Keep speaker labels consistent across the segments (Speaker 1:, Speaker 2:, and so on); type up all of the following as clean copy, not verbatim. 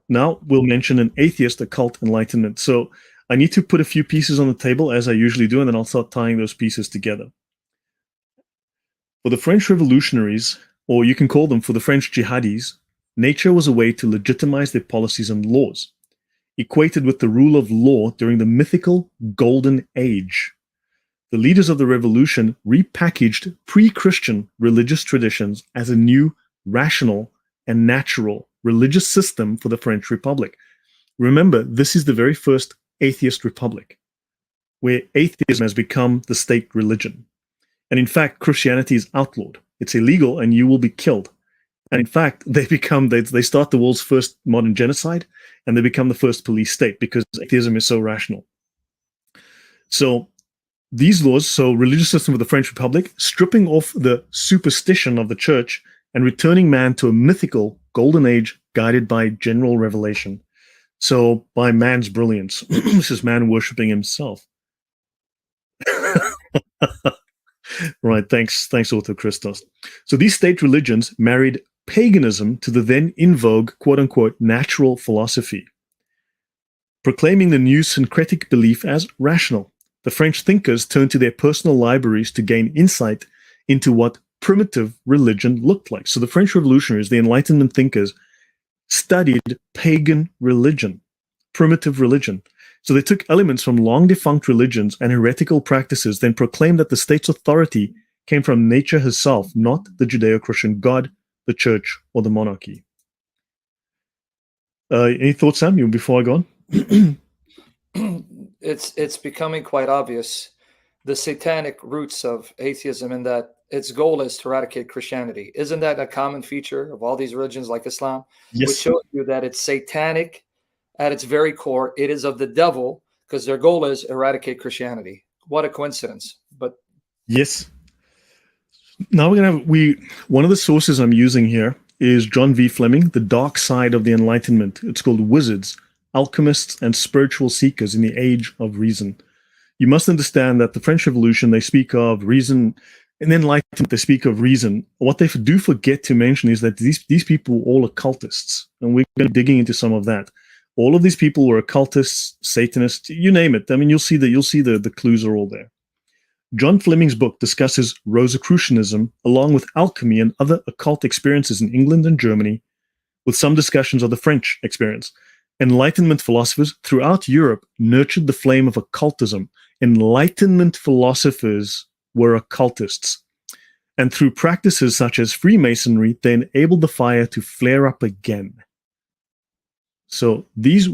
Speaker 1: Now we'll mention an atheist occult enlightenment. So I need to put a few pieces on the table, as I usually do, and then I'll start tying those pieces together. For the French revolutionaries, or you can call them for the French jihadis, nature was a way to legitimize their policies and laws, equated with the rule of law during the mythical Golden Age. The leaders of the revolution repackaged pre-Christian religious traditions as a new, rational, and natural religious system for the French Republic. Remember, this is the very first atheist republic, where atheism has become the state religion. And in fact, Christianity is outlawed. It's illegal and you will be killed. And in fact, they start the world's first modern genocide, and they become the first police state because atheism is so rational. So these laws, so religious system of the French Republic, stripping off the superstition of the church and returning man to a mythical golden age guided by general revelation. So by man's brilliance. This is man worshipping himself. Right, thanks, Author Christos. So these state religions married paganism to the then in vogue, quote-unquote, natural philosophy, proclaiming the new syncretic belief as rational. The French thinkers turned to their personal libraries to gain insight into what primitive religion looked like. So the French revolutionaries, the Enlightenment thinkers, studied pagan religion, primitive religion. So they took elements from long-defunct religions and heretical practices, then proclaimed that the state's authority came from nature herself, not the Judeo-Christian God, the church, or the monarchy. Any thoughts, Sam, before I go on?
Speaker 2: It's becoming quite obvious, the satanic roots of atheism, in that its goal is to eradicate Christianity. Isn't that a common feature of all these religions like Islam?
Speaker 1: Yes.
Speaker 2: Which shows you that it's satanic at its very core. It is of the devil, because their goal is eradicate Christianity. What a coincidence. But
Speaker 1: yes. Now we're going to one of the sources I'm using here is John V. Fleming, The Dark Side of the Enlightenment. It's called Wizards, Alchemists, and Spiritual Seekers in the Age of Reason. You must understand that the French Revolution, they speak of reason, and then Enlightenment, they speak of reason. What they do forget to mention is that these people were all occultists, and we're going to be digging into some of that. All of these people were occultists, Satanists, you name it. I mean, you'll see the clues are all there. John Fleming's book discusses Rosicrucianism along with alchemy and other occult experiences in England and Germany, with some discussions of the French experience. Enlightenment philosophers throughout Europe nurtured the flame of occultism. Enlightenment philosophers were occultists. And through practices such as Freemasonry, they enabled the fire to flare up again. So these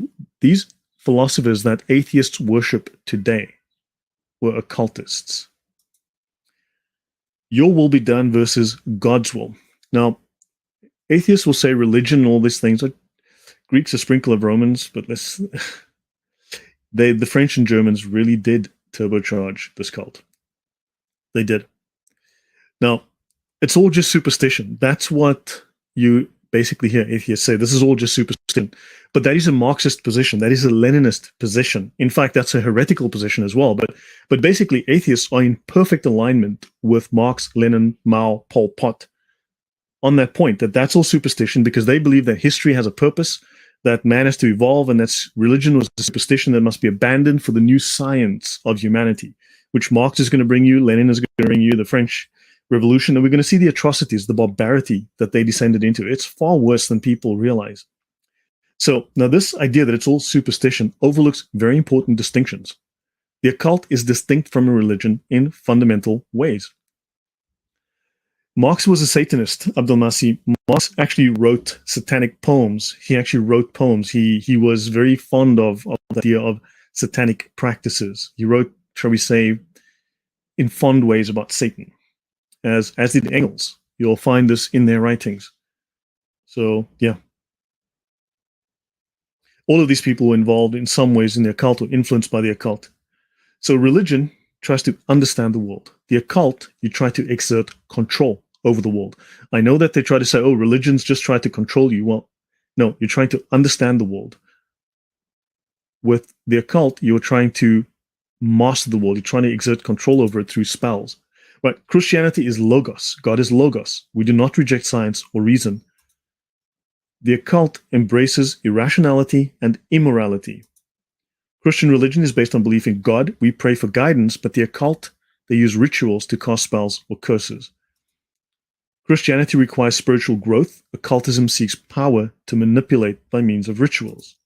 Speaker 1: philosophers that atheists worship today were occultists. Your will be done versus God's will. Now, atheists will say religion and all these things. Greeks a sprinkle of Romans, but the French and Germans really did turbocharge this cult. They did. Now, it's all just superstition. That's what you basically hear atheists say. This is all just superstition. But that is a Marxist position. That is a Leninist position. In fact, that's a heretical position as well. But basically, atheists are in perfect alignment with Marx, Lenin, Mao, Pol Pot on that point, that's all superstition, because they believe that history has a purpose, that man has to evolve, and that religion was a superstition that must be abandoned for the new science of humanity, which Marx is going to bring you, Lenin is going to bring you, the French Revolution, and we're going to see the atrocities, the barbarity that they descended into. It's far worse than people realize. So now this idea that it's all superstition overlooks very important distinctions. The occult is distinct from a religion in fundamental ways. Marx was a Satanist, Abdelmasih. Marx actually wrote satanic poems. He actually wrote poems. He was very fond of the idea of satanic practices. He wrote, shall we say, in fond ways about Satan, as did Engels. You'll find this in their writings. So, yeah. All of these people were involved in some ways in the occult or influenced by the occult. So religion tries to understand the world. The occult, you try to exert control over the world. I know that they try to say, oh, religions just try to control you. Well, no, you're trying to understand the world. With the occult, you're trying to master the world. You're trying to exert control over it through spells. But Christianity is logos. God is logos. We do not reject science or reason. The occult embraces irrationality and immorality. Christian religion is based on belief in God. We pray for guidance, but the occult, they use rituals to cast spells or curses. Christianity requires spiritual growth. Occultism seeks power to manipulate by means of rituals.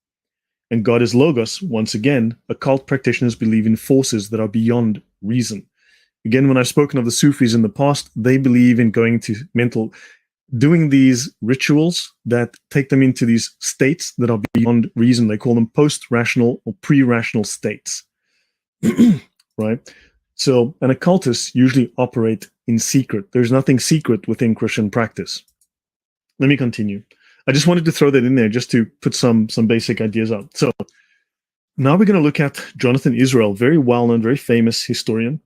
Speaker 1: And God is Logos. Once again, occult practitioners believe in forces that are beyond reason. Again, when I've spoken of the Sufis in the past, they believe in going to doing these rituals that take them into these states that are beyond reason. They call them post-rational or pre-rational states. Right? So an occultist usually operate in secret. There's nothing secret within Christian practice. Let me continue. I just wanted to throw that in there just to put some basic ideas out. So now we're going to look at Jonathan Israel, very well-known, very famous historian.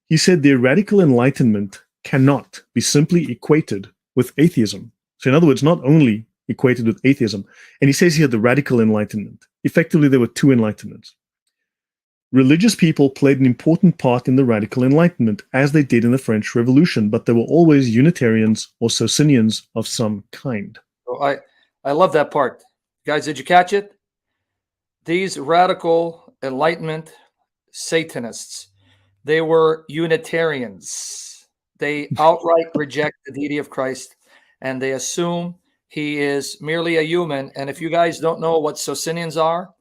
Speaker 1: He said the radical enlightenment cannot be simply equated with atheism. So in other words, not only equated with atheism. And he says here the radical enlightenment. Effectively, there were two enlightenments. Religious people played an important part in the radical enlightenment, as they did in the French Revolution, but they were always Unitarians or Socinians of some kind.
Speaker 2: Oh, I love that part. Guys, did you catch it? These radical enlightenment Satanists, they were Unitarians. They outright reject the deity of Christ, and they assume he is merely a human. And if you guys don't know what Socinians are,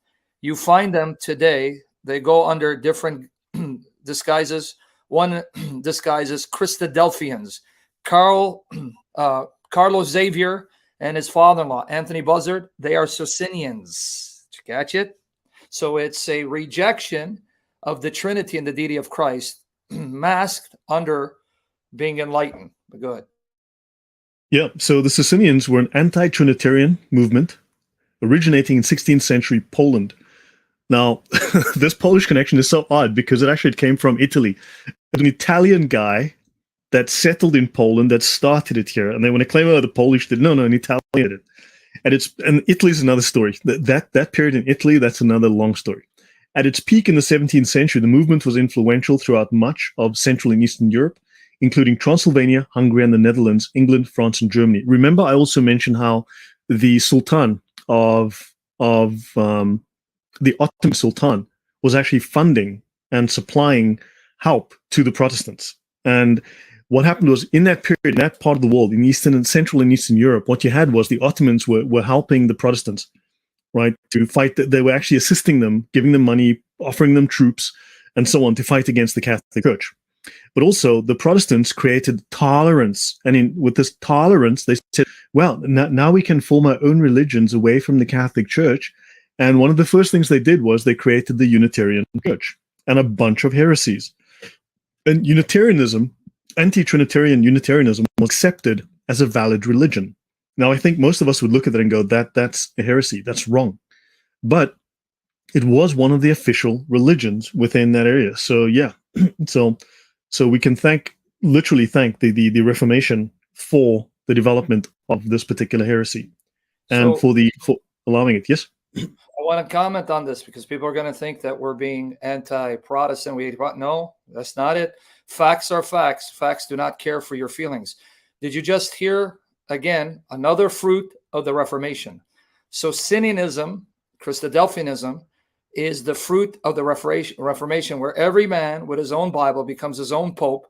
Speaker 2: you find them today. They go under different disguises. One disguise is Christadelphians. Carlos Xavier and his father-in-law, Anthony Buzzard, they are Socinians. Did you catch it? So it's a rejection of the Trinity and the deity of Christ, masked under being enlightened. But go ahead.
Speaker 1: Yeah, so the Socinians were an anti-Trinitarian movement originating in 16th century Poland. Now, this Polish connection is so odd because it actually came from Italy. An Italian guy that settled in Poland that started it here. And then when they claim, oh, the Polish did, no, an Italian did it. And Italy's another story. That period in Italy, that's another long story. At its peak in the 17th century, the movement was influential throughout much of Central and Eastern Europe, including Transylvania, Hungary, and the Netherlands, England, France, and Germany. Remember, I also mentioned how the Sultan the Ottoman Sultan was actually funding and supplying help to the Protestants. And what happened was, in that period, in that part of the world, in Eastern and Central and Eastern Europe, what you had was the Ottomans were helping the Protestants, right, to fight. They were actually assisting them, giving them money, offering them troops, and so on, to fight against the Catholic Church. But also, the Protestants created tolerance. And with this tolerance, they said, well, now we can form our own religions away from the Catholic Church. And one of the first things they did was they created the Unitarian Church and a bunch of heresies. And Unitarianism, anti-Trinitarian Unitarianism, was accepted as a valid religion. Now, I think most of us would look at it and go, that's a heresy, that's wrong. But it was one of the official religions within that area. So yeah, so we can literally thank the Reformation for the development of this particular heresy and for allowing it. Yes?
Speaker 2: I want to comment on this because people are going to think that we're being anti-Protestant. No, that's not it. Facts are facts. Facts do not care for your feelings. Did you just hear, again, another fruit of the Reformation? Socinianism, Christadelphianism, is the fruit of the Reformation, where every man with his own Bible becomes his own pope.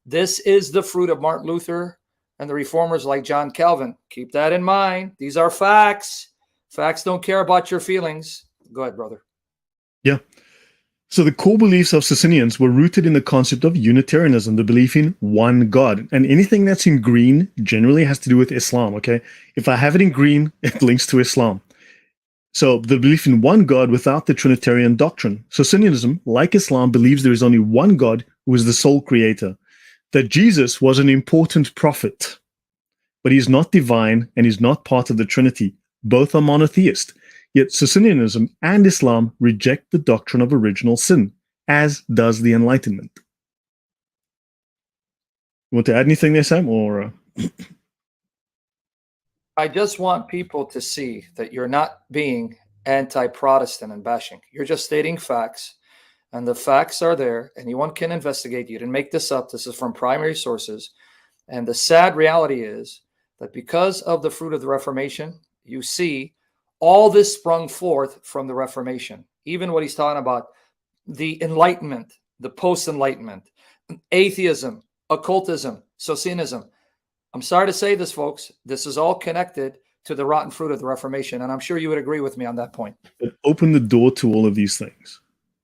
Speaker 2: This is the fruit of Martin Luther and the reformers like John Calvin. Keep that in mind. These are facts. Facts don't care about your feelings. Go ahead, brother.
Speaker 1: Yeah. So the core beliefs of Socinians were rooted in the concept of Unitarianism, the belief in one God. And anything that's in green generally has to do with Islam, okay? If I have it in green, it links to Islam. So the belief in one God without the Trinitarian doctrine. Socinianism, like Islam, believes there is only one God who is the sole creator, that Jesus was an important prophet, but he's not divine and he's not part of the Trinity. Both are monotheist. Yet Socinianism and Islam reject the doctrine of original sin, as does the Enlightenment. You want to add anything there, Sam? Or
Speaker 2: I just want people to see that you're not being anti-Protestant and bashing. You're just stating facts, and the facts are there. Anyone can investigate. You didn't make this up. This is from primary sources. And the sad reality is that because of the fruit of the Reformation, you see all this sprung forth from the Reformation. Even what he's talking about, the Enlightenment, the post-Enlightenment, atheism, occultism, Socinianism. I'm sorry to say this, folks. This is all connected to the rotten fruit of the Reformation, and I'm sure you would agree with me on that point.
Speaker 1: It opened the door to all of these things.